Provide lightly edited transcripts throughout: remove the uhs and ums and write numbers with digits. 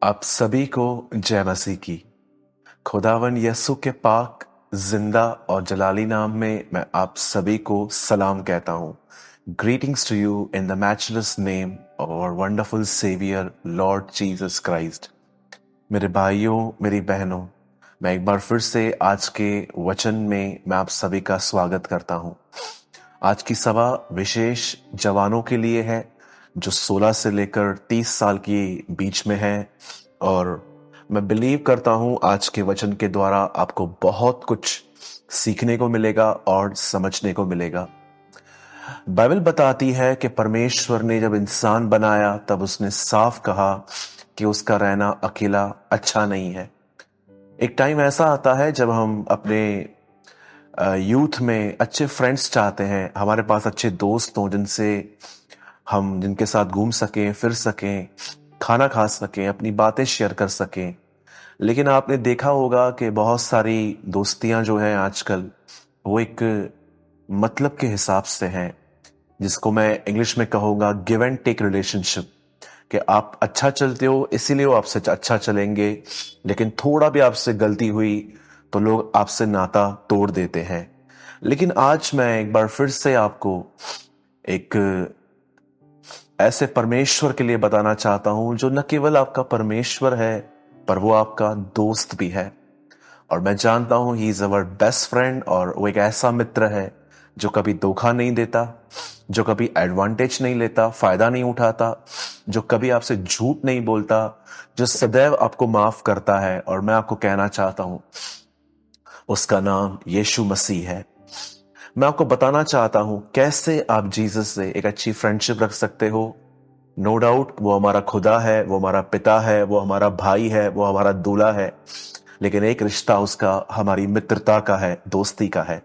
आप सभी को जय मसीह की। खुदावन यसु के पाक जिंदा और जलाली नाम में मैं आप सभी को सलाम कहता हूँ। Greetings to you in the matchless name of our wonderful saviour Lord Jesus Christ. मेरे भाइयों, मेरी बहनों, मैं एक बार फिर से आज के वचन में मैं आप सभी का स्वागत करता हूँ। आज की सभा विशेष जवानों के लिए है जो 16 से लेकर 30 साल की बीच में है, और मैं बिलीव करता हूं आज के वचन के द्वारा आपको बहुत कुछ सीखने को मिलेगा और समझने को मिलेगा। बाइबल बताती है कि परमेश्वर ने जब इंसान बनाया तब उसने साफ कहा कि उसका रहना अकेला अच्छा नहीं है। एक टाइम ऐसा आता है जब हम अपने यूथ में अच्छे फ्रेंड्स चाहते हैं, हमारे पास अच्छे दोस्त हों जिनके साथ घूम सकें, फिर सकें, खाना खा सकें, अपनी बातें शेयर कर सकें। लेकिन आपने देखा होगा कि बहुत सारी दोस्तियां जो हैं आजकल वो एक मतलब के हिसाब से हैं, जिसको मैं इंग्लिश में कहूँगा गिव एंड टेक रिलेशनशिप। कि आप अच्छा चलते हो इसीलिए वो आपसे अच्छा चलेंगे, लेकिन थोड़ा भी आपसे गलती हुई तो लोग आपसे नाता तोड़ देते हैं। लेकिन आज मैं एक बार फिर से आपको एक ऐसे परमेश्वर के लिए बताना चाहता हूं जो न केवल आपका परमेश्वर है पर वो आपका दोस्त भी है। और मैं जानता हूं he is our best friend, और वो एक ऐसा मित्र है जो कभी धोखा नहीं देता, जो कभी एडवांटेज नहीं लेता, फायदा नहीं उठाता, जो कभी आपसे झूठ नहीं बोलता, जो सदैव आपको माफ करता है। और मैं आपको कहना चाहता हूं उसका नाम यीशु मसीह है। मैं आपको बताना चाहता हूं कैसे आप जीसस से एक अच्छी फ्रेंडशिप रख सकते हो। नो डाउट वो हमारा खुदा है, वो हमारा पिता है, वो हमारा भाई है, वो हमारा दूल्हा है, लेकिन एक रिश्ता उसका हमारी मित्रता का है, दोस्ती का है।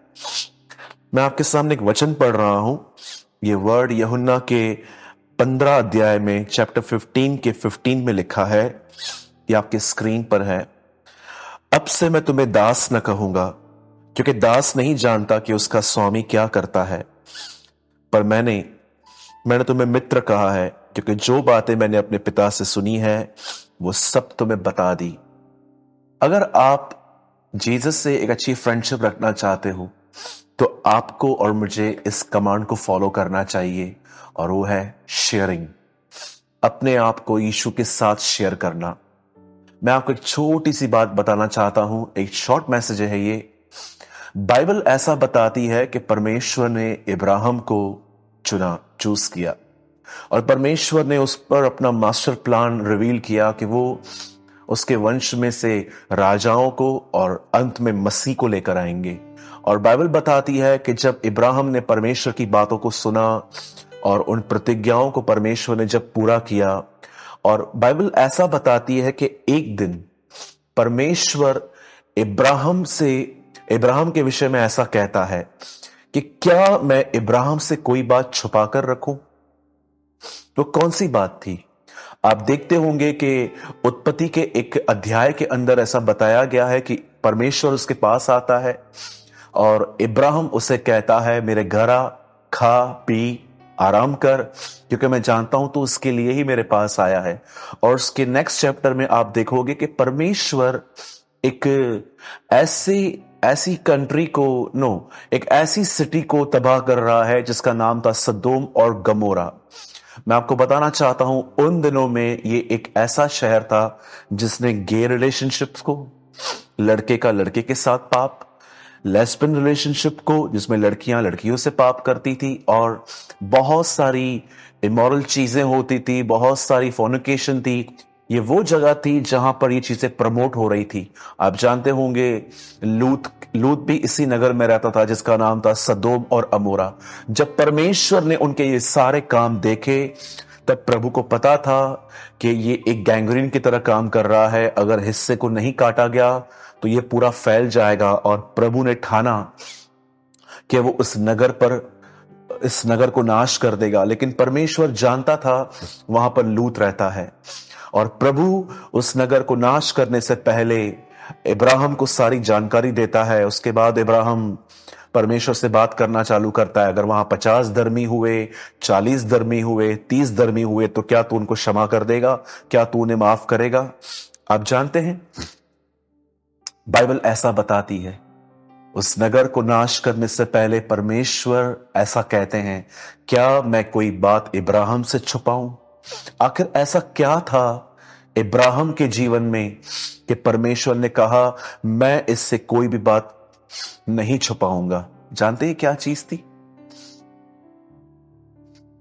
मैं आपके सामने एक वचन पढ़ रहा हूं। ये वर्ड यूहन्ना के 15 अध्याय में चैप्टर 15 के 15 में लिखा है। ये आपके स्क्रीन पर है। अब से मैं तुम्हें दास न कहूंगा, क्योंकि दास नहीं जानता कि उसका स्वामी क्या करता है, पर मैंने तुम्हें मित्र कहा है, क्योंकि जो बातें मैंने अपने पिता से सुनी है वो सब तुम्हें बता दी। अगर आप जीसस से एक अच्छी फ्रेंडशिप रखना चाहते हो तो आपको और मुझे इस कमांड को फॉलो करना चाहिए, और वो है शेयरिंग। अपने आप को यीशु के साथ शेयर करना। मैं आपको एक छोटी सी बात बताना चाहता हूं, एक शॉर्ट मैसेज है ये। बाइबल ऐसा बताती है कि परमेश्वर ने इब्राहिम को चूज किया, और परमेश्वर ने उस पर अपना मास्टर प्लान रिवील किया कि वो उसके वंश में से राजाओं को और अंत में मसीह को लेकर आएंगे। और बाइबल बताती है कि जब इब्राहिम ने परमेश्वर की बातों को सुना और उन प्रतिज्ञाओं को परमेश्वर ने जब पूरा किया, और बाइबल ऐसा बताती है कि एक दिन परमेश्वर इब्राहिम के विषय में ऐसा कहता है कि क्या मैं इब्राहिम से कोई बात छुपा कर रखूं? तो कौन सी बात थी? आप देखते होंगे कि उत्पत्ति के एक अध्याय के अंदर ऐसा बताया गया है कि परमेश्वर उसके पास आता है और इब्राहिम उसे कहता है, मेरे घर आ, खा पी, आराम कर, क्योंकि मैं जानता हूं तो उसके लिए ही मेरे पास आया है। और उसके नेक्स्ट चैप्टर में आप देखोगे कि परमेश्वर एक ऐसी कंट्री को एक ऐसी सिटी को तबाह कर रहा है जिसका नाम था सदोम और गमोरा। मैं आपको बताना चाहता हूं उन दिनों में ये एक ऐसा शहर था जिसने गे रिलेशनशिप्स को, लड़के का लड़के के साथ पाप, लेस्बियन रिलेशनशिप को जिसमें लड़कियां लड़कियों से पाप करती थी, और बहुत सारी इमोरल चीजें होती थी, बहुत सारी फॉर्निकेशन थी। ये वो जगह थी जहां पर ये चीजें प्रमोट हो रही थी। आप जानते होंगे लूत भी इसी नगर में रहता था जिसका नाम था सदोम और अमोरा। जब परमेश्वर ने उनके ये सारे काम देखे तब प्रभु को पता था कि ये एक गैंग्रीन की तरह काम कर रहा है, अगर हिस्से को नहीं काटा गया तो ये पूरा फैल जाएगा। और प्रभु ने ठाना कि वो इस नगर को नाश कर देगा। लेकिन परमेश्वर जानता था वहां पर लूत रहता है, और प्रभु उस नगर को नाश करने से पहले इब्राहिम को सारी जानकारी देता है। उसके बाद परमेश्वर से बात करना चालू करता है, अगर वहां 50 धर्मी हुए, 40 धर्मी हुए, 30 धर्मी हुए, तो क्या तू उनको क्षमा कर देगा? क्या तू उन्हें माफ करेगा? आप जानते हैं, बाइबल ऐसा बताती है, उस नगर को नाश करने से पहले परमेश्वर ऐसा कहते हैं, क्या मैं कोई बात इब्राहिम से छुपाऊं? आखिर ऐसा क्या था इब्राहिम के जीवन में कि परमेश्वर ने कहा, मैं इससे कोई भी बात नहीं छुपाऊंगा? जानते हैं क्या चीज थी?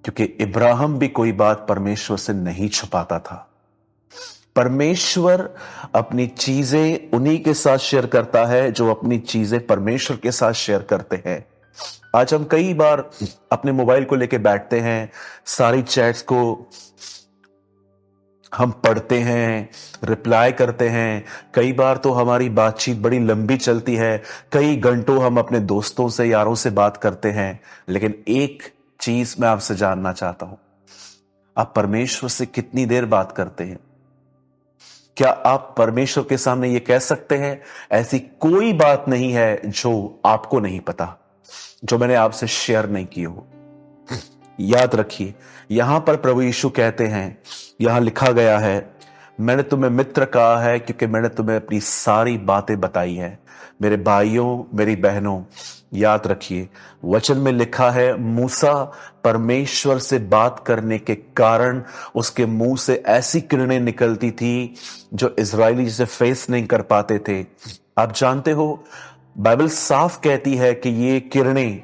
क्योंकि इब्राहिम भी कोई बात परमेश्वर से नहीं छुपाता था। परमेश्वर अपनी चीजें उन्हीं के साथ शेयर करता है जो अपनी चीजें परमेश्वर के साथ शेयर करते हैं। आज हम कई बार अपने मोबाइल को लेके बैठते हैं, सारी चैट्स को हम पढ़ते हैं, रिप्लाई करते हैं। कई बार तो हमारी बातचीत बड़ी लंबी चलती है, कई घंटों हम अपने दोस्तों से, यारों से बात करते हैं। लेकिन एक चीज मैं आपसे जानना चाहता हूं, आप परमेश्वर से कितनी देर बात करते हैं? क्या आप परमेश्वर के सामने यह कह सकते हैं, ऐसी कोई बात नहीं है जो आपको नहीं पता, जो मैंने आपसे शेयर नहीं की हो? याद रखिए, यहां पर प्रभु यीशु कहते हैं, यहां लिखा गया है, मैंने तुम्हें मित्र कहा है क्योंकि मैंने तुम्हें अपनी सारी बातें बताई है। मेरे भाइयों, मेरी बहनों, याद रखिए, वचन में लिखा है, मूसा परमेश्वर से बात करने के कारण उसके मुंह से ऐसी किरणें निकलती थी जो इजरायली जिसे फेस नहीं कर पाते थे। आप जानते हो, बाइबल साफ कहती है कि ये किरणें,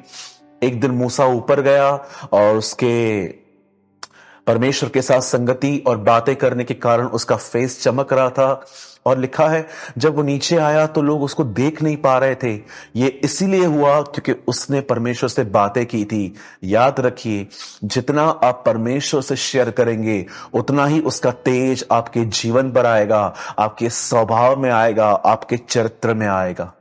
एक दिन मूसा ऊपर गया और उसके परमेश्वर के साथ संगति और बातें करने के कारण उसका फेस चमक रहा था। और लिखा है, जब वो नीचे आया तो लोग उसको देख नहीं पा रहे थे। ये इसीलिए हुआ क्योंकि उसने परमेश्वर से बातें की थी। याद रखिए, जितना आप परमेश्वर से शेयर करेंगे, उतना ही उसका तेज आपके जीवन पर आएगा, आपके स्वभाव में आएगा, आपके चरित्र में आएगा।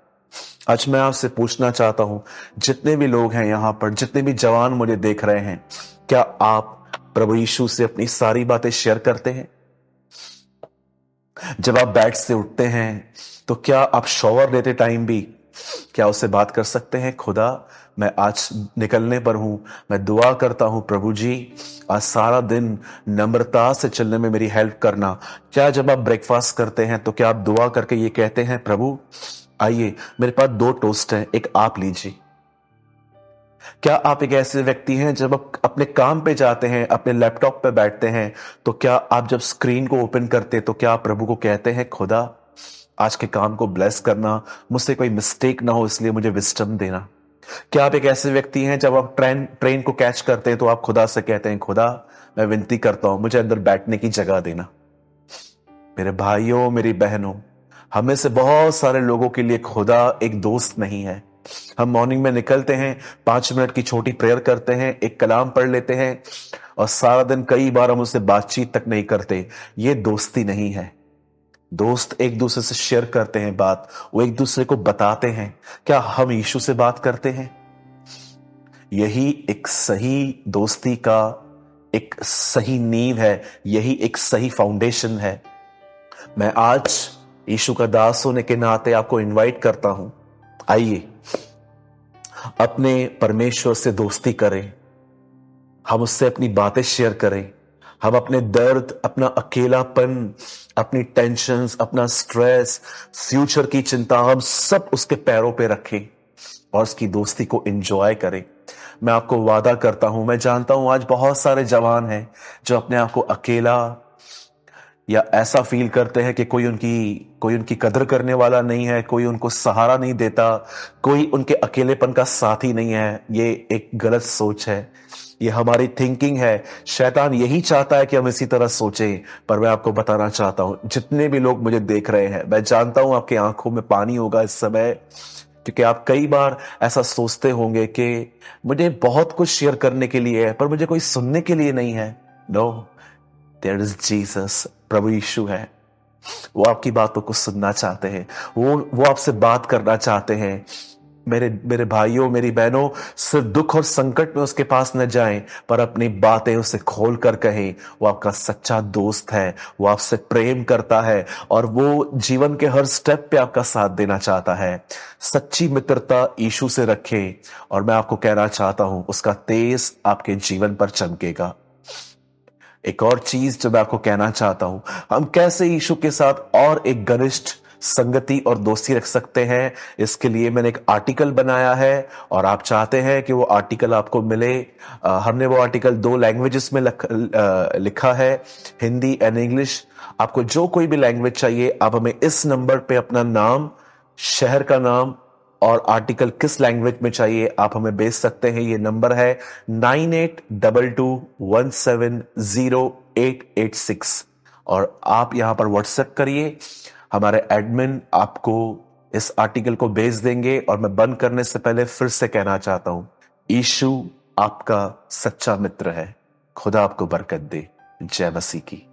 आज मैं आपसे पूछना चाहता हूं, जितने भी लोग हैं यहां पर, जितने भी जवान मुझे देख रहे हैं, क्या आप प्रभु यीशु से अपनी सारी बातें शेयर करते हैं? जब आप बेड से उठते हैं तो क्या आप शॉवर लेते टाइम भी क्या उससे बात कर सकते हैं, खुदा मैं आज निकलने पर हूं, मैं दुआ करता हूं प्रभु जी, आज सारा दिन नम्रता से चलने में मेरी हेल्प करना। क्या जब आप ब्रेकफास्ट करते हैं तो क्या आप दुआ करके ये कहते हैं, प्रभु आइए मेरे पास 2 टोस्ट हैं, एक आप लीजिए? क्या आप एक ऐसे व्यक्ति हैं, जब आप अपने काम पे जाते हैं, अपने लैपटॉप पे बैठते हैं, तो क्या आप जब स्क्रीन को ओपन करते तो क्या आप प्रभु को कहते हैं, खुदा आज के काम को ब्लेस करना, मुझसे कोई मिस्टेक ना हो इसलिए मुझे विजडम देना? क्या आप एक ऐसे व्यक्ति हैं, जब आप ट्रेन को कैच करते हैं तो आप खुदा से कहते हैं, खुदा मैं विनती करता हूं मुझे अंदर बैठने की जगह देना? मेरे भाइयों, मेरी बहनों, हमें से बहुत सारे लोगों के लिए खुदा एक दोस्त नहीं है। हम मॉर्निंग में निकलते हैं, 5 मिनट की छोटी प्रेयर करते हैं, एक कलाम पढ़ लेते हैं और सारा दिन कई बार हम उससे बातचीत तक नहीं करते। ये दोस्ती नहीं है। दोस्त एक दूसरे से शेयर करते हैं बात, वो एक दूसरे को बताते हैं। क्या हम यीशु से बात करते हैं? यही एक सही दोस्ती का एक सही नींव है, यही एक सही फाउंडेशन है। मैं आज यीशु का दास होने के नाते आपको इनवाइट करता हूं, आइए अपने परमेश्वर से दोस्ती करें, हम उससे अपनी बातें शेयर करें, हम अपने दर्द, अपना अकेलापन, अपनी टेंशन्स, अपना स्ट्रेस, फ्यूचर की चिंता, हम सब उसके पैरों पे रखें और उसकी दोस्ती को एंजॉय करें। मैं आपको वादा करता हूं, मैं जानता हूं आज बहुत सारे जवान हैं जो अपने आप को अकेला या ऐसा फील करते हैं कि कोई उनकी कदर करने वाला नहीं है, कोई उनको सहारा नहीं देता, कोई उनके अकेलेपन का साथी नहीं है। ये एक गलत सोच है, ये हमारी थिंकिंग है। शैतान यही चाहता है कि हम इसी तरह सोचें। पर मैं आपको बताना चाहता हूं, जितने भी लोग मुझे देख रहे हैं, मैं जानता हूं आपकी आंखों में पानी होगा इस समय, क्योंकि आप कई बार ऐसा सोचते होंगे कि मुझे बहुत कुछ शेयर करने के लिए है पर मुझे कोई सुनने के लिए नहीं है। नो, देयर इज जीसस, प्रभु यीशु है। वो आपकी बातों को सुनना चाहते हैं, वो आपसे बात करना चाहते हैं। मेरे मेरे भाइयों, मेरी बहनों, सिर्फ दुख और संकट में उसके पास न जाएं, पर अपनी बातें उसे खोल कर कहें। वो आपका सच्चा दोस्त है, वो आपसे प्रेम करता है और वो जीवन के हर स्टेप पे आपका साथ देना चाहता है। सच्ची मित्रता यीशु से रखें और मैं आपको कहना चाहता हूं, उसका तेज आपके जीवन पर चमकेगा। एक और चीज जो मैं आपको कहना चाहता हूं, हम कैसे यीशु के साथ और एक घनिष्ठ संगति और दोस्ती रख सकते हैं, इसके लिए मैंने एक आर्टिकल बनाया है और आप चाहते हैं कि वो आर्टिकल आपको मिले। हमने वो आर्टिकल 2 लैंग्वेजेस में लिखा है, हिंदी एंड इंग्लिश। आपको जो कोई भी लैंग्वेज चाहिए, आप हमें इस नंबर पे अपना नाम, शहर का नाम और आर्टिकल किस लैंग्वेज में चाहिए आप हमें भेज सकते हैं। ये नंबर है 9822170886 और आप यहां पर व्हाट्सएप करिए। हमारे एडमिन आपको इस आर्टिकल को भेज देंगे। और मैं बंद करने से पहले फिर से कहना चाहता हूं, यीशु आपका सच्चा मित्र है। खुदा आपको बरकत दे। जय मसीह की।